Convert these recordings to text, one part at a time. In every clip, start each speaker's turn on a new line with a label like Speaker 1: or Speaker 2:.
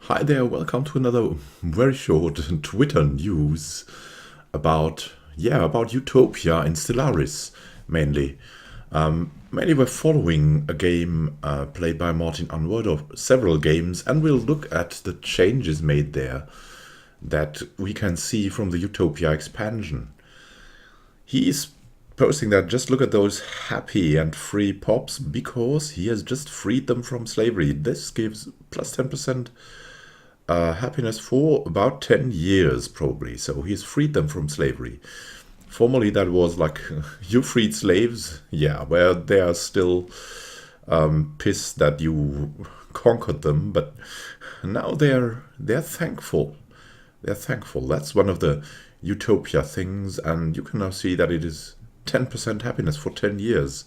Speaker 1: Hi there, welcome to another very short Twitter news about Utopia in Stellaris, mainly. Mainly we're following a game played by Martin Unward of several games, and we'll look at the changes made there that we can see from the Utopia expansion. He's posting that just look at those happy and free pops because he has just freed them from slavery. This gives plus 10% happiness for about 10 years, probably. So he's freed them from slavery. Formerly, that was like, you freed slaves, yeah, where they are still pissed that you conquered them, but now they're thankful. They're thankful. That's one of the Utopia things, and you can now see that it is 10% happiness for 10 years.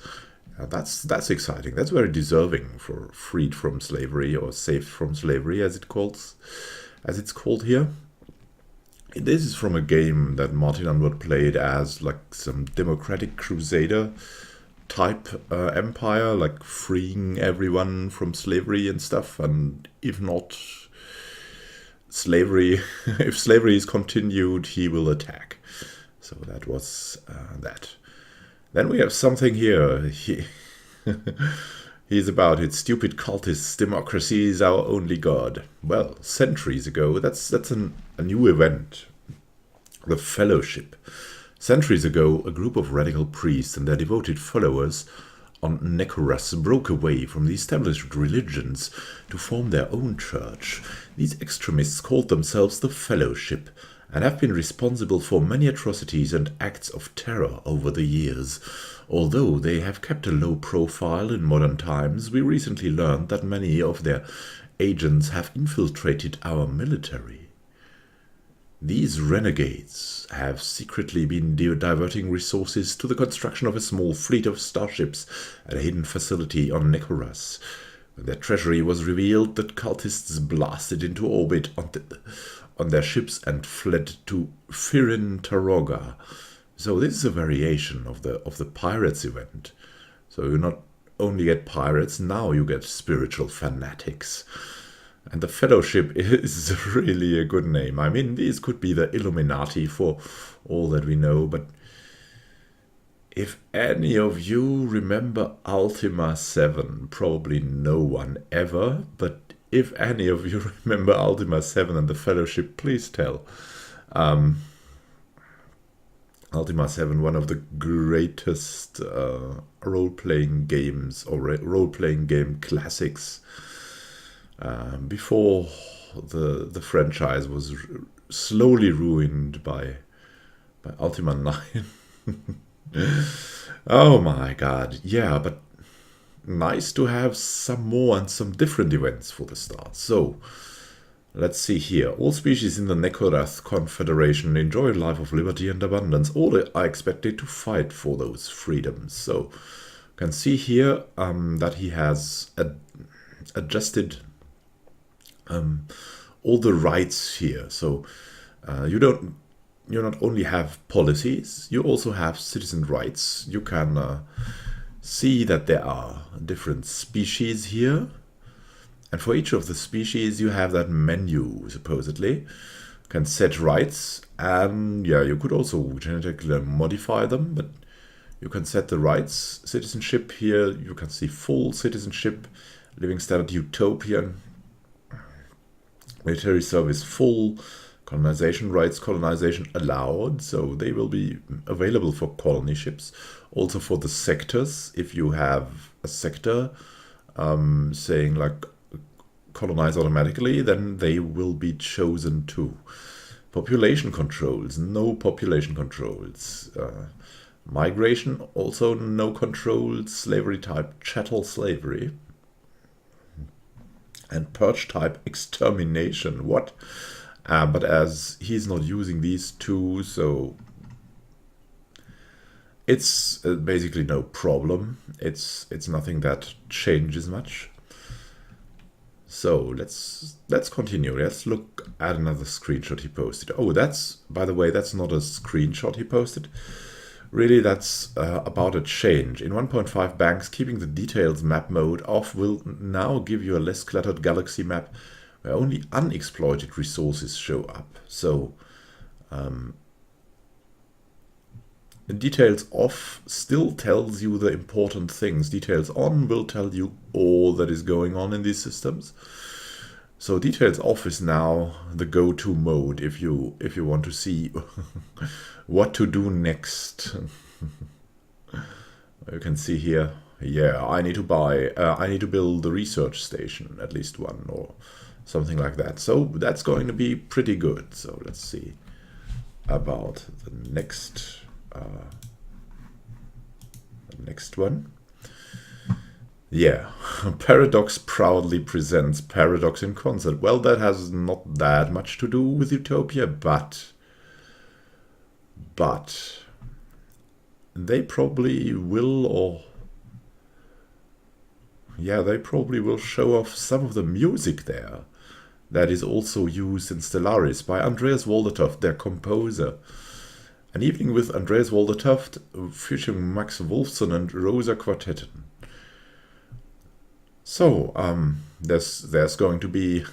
Speaker 1: That's exciting. That's very deserving for freed from slavery or saved from slavery, as it's called here. This is from a game that Martin Unward played as like some democratic crusader type empire, like freeing everyone from slavery and stuff. And if not slavery, if slavery is continued, he will attack. So that was that. Then we have something here. He's about it. Stupid cultists. Democracy is our only god. Well, centuries ago, that's a new event. The Fellowship. Centuries ago, a group of radical priests and their devoted followers on Nekoras broke away from the established religions to form their own church. These extremists called themselves the Fellowship and have been responsible for many atrocities and acts of terror over the years. Although they have kept a low profile in modern times, we recently learned that many of their agents have infiltrated our military. These renegades have secretly been diverting resources to the construction of a small fleet of starships at a hidden facility on Nekoras. When their treasury was revealed, the cultists blasted into orbit on their ships and fled to Firin Taroga. So this is a variation of the pirates event. So you not only get pirates, now you get spiritual fanatics. And the Fellowship is really a good name. I mean, these could be the Illuminati for all that we know, but if any of you remember Ultima 7, probably no one ever, but if any of you remember Ultima 7 and the Fellowship, please tell. Ultima 7, one of the greatest role-playing games or role-playing game classics before the franchise was slowly ruined by Ultima 9. Oh my god, yeah, but nice to have some more and some different events for the start. So, let's see here. All species in the Nekorath Confederation enjoy a life of liberty and abundance. All are expected to fight for those freedoms. So, you can see here that he has adjusted all the rights here. So, you not only have policies, you also have citizen rights. You can see that there are different species here. And for each of the species, you have that menu, supposedly. You can set rights, and yeah, you could also genetically modify them, but you can set the rights. Citizenship here, you can see full citizenship, living standard utopian, military service full, colonization rights, colonization allowed, so they will be available for colony ships. Also for the sectors, if you have a sector saying like colonize automatically, then they will be chosen too. Population controls, no population controls. Migration, also no controls. Slavery type, chattel slavery. And purge type, extermination. What? But as he's not using these two, so it's basically no problem. It's nothing that changes much. So let's continue. Let's look at another screenshot he posted. Oh, by the way, that's not a screenshot he posted. Really, that's about a change. In 1.5, banks keeping the details map mode off will now give you a less cluttered galaxy map where only unexploited resources show up. So details off still tells you the important things. Details on will tell you all that is going on in these systems. So details off is now the go-to mode if you want to see what to do next. You can see here, yeah, I need to build the research station, at least one, or something like that. So that's going to be pretty good. So let's see about the next one. Yeah, Paradox proudly presents Paradox in concert. Well, that has not that much to do with Utopia, but they probably will, or yeah, they probably will show off some of the music there that is also used in Stellaris by Andreas Waldertoft, their composer. An evening with Andreas Waldertoft, featuring Max Wolfson and Rosa Quartetten. So, there's going to be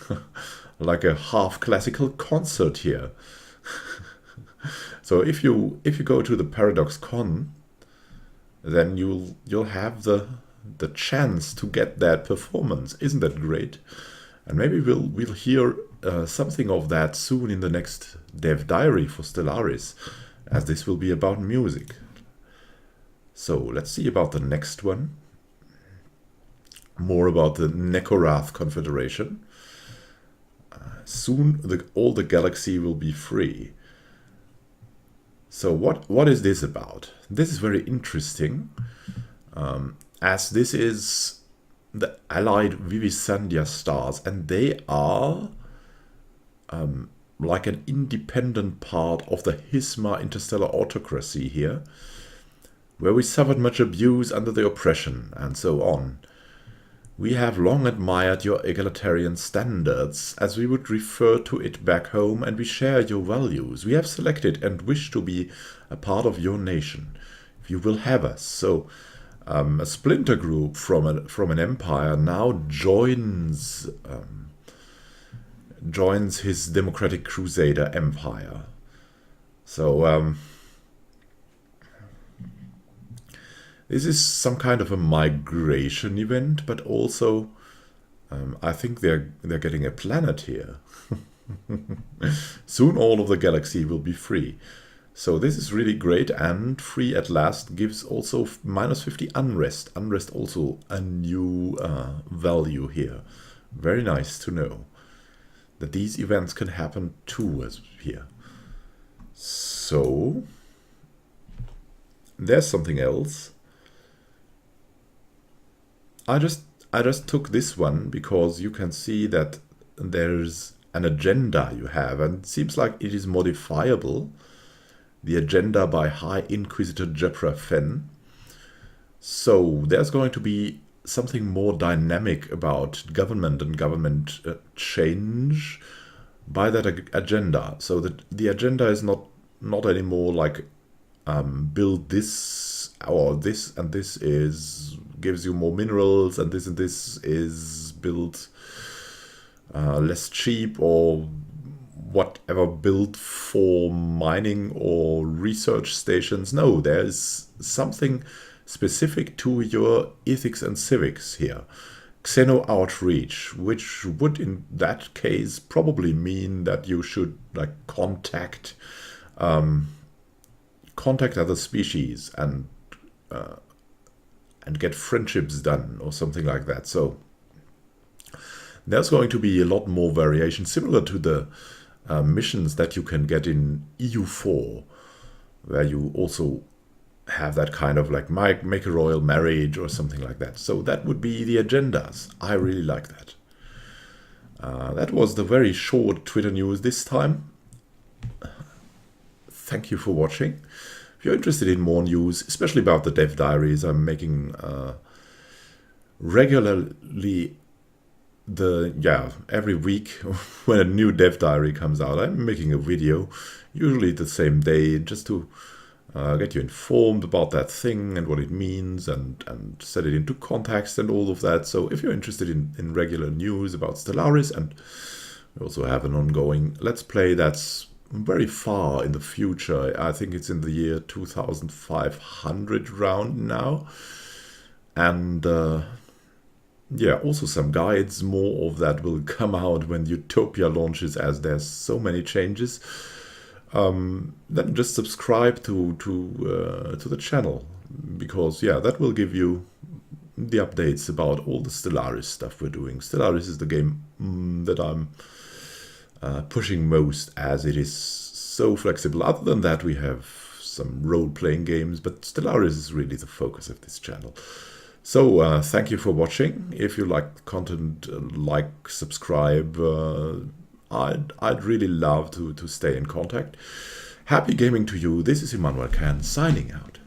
Speaker 1: like a half classical concert here. So if you go to the Paradox Con, then you'll have the chance to get that performance. Isn't that great? And maybe we'll hear something of that soon in the next Dev Diary for Stellaris, as this will be about music. So let's see about the next one. More about the Nekorath Confederation. Soon all the galaxy will be free. So what is this about? This is very interesting, as this is the allied Vivisandia stars, and they are like an independent part of the Hisma interstellar autocracy here, where we suffered much abuse under the oppression, and so on. We have long admired your egalitarian standards, as we would refer to it back home, and we share your values. We have selected and wish to be a part of your nation, if you will have us. So, a splinter group from an empire now joins his democratic crusader empire. So, this is some kind of a migration event, but also I think they're getting a planet here. Soon all of the galaxy will be free. So this is really great, and free at last gives also -50 unrest. Unrest also a new value here. Very nice to know that these events can happen too as here. So there's something else. I just took this one because you can see that there's an agenda you have, and it seems like it is modifiable. The agenda by High Inquisitor Jepra Fenn. So there's going to be something more dynamic about government and government change by that agenda. So that the agenda is not anymore like build this or this and this gives you more minerals, and this is built less cheap, or whatever, built for mining or research stations. No, there's something specific to your ethics and civics here. Xeno outreach, which would in that case probably mean that you should like contact other species and get friendships done or something like that. So there's going to be a lot more variation, similar to the missions that you can get in EU4, where you also have that kind of like make a royal marriage or something like that. So that would be the agendas. I really like that. That was the very short Twitter news this time. Thank you for watching. If you're interested in more news, especially about the Dev Diaries, I'm making regularly every week when a new Dev Diary comes out, I'm making a video, usually the same day, just to get you informed about that thing and what it means, and set it into context and all of that. So if you're interested in regular news about Stellaris and We also have an ongoing Let's Play that's very far in the future. I think it's in the year 2500 round now. And yeah, also some guides. More of that will come out when Utopia launches, as there's so many changes. Then just subscribe to the channel, because yeah, that will give you the updates about all the Stellaris stuff we're doing. Stellaris is the game that I'm pushing most, as it is so flexible. Other than that, we have some role-playing games, but Stellaris is really the focus of this channel. So thank you for watching. If you like content, like, subscribe. I'd really love to stay in contact. Happy gaming to you. This is Immanuel signing out.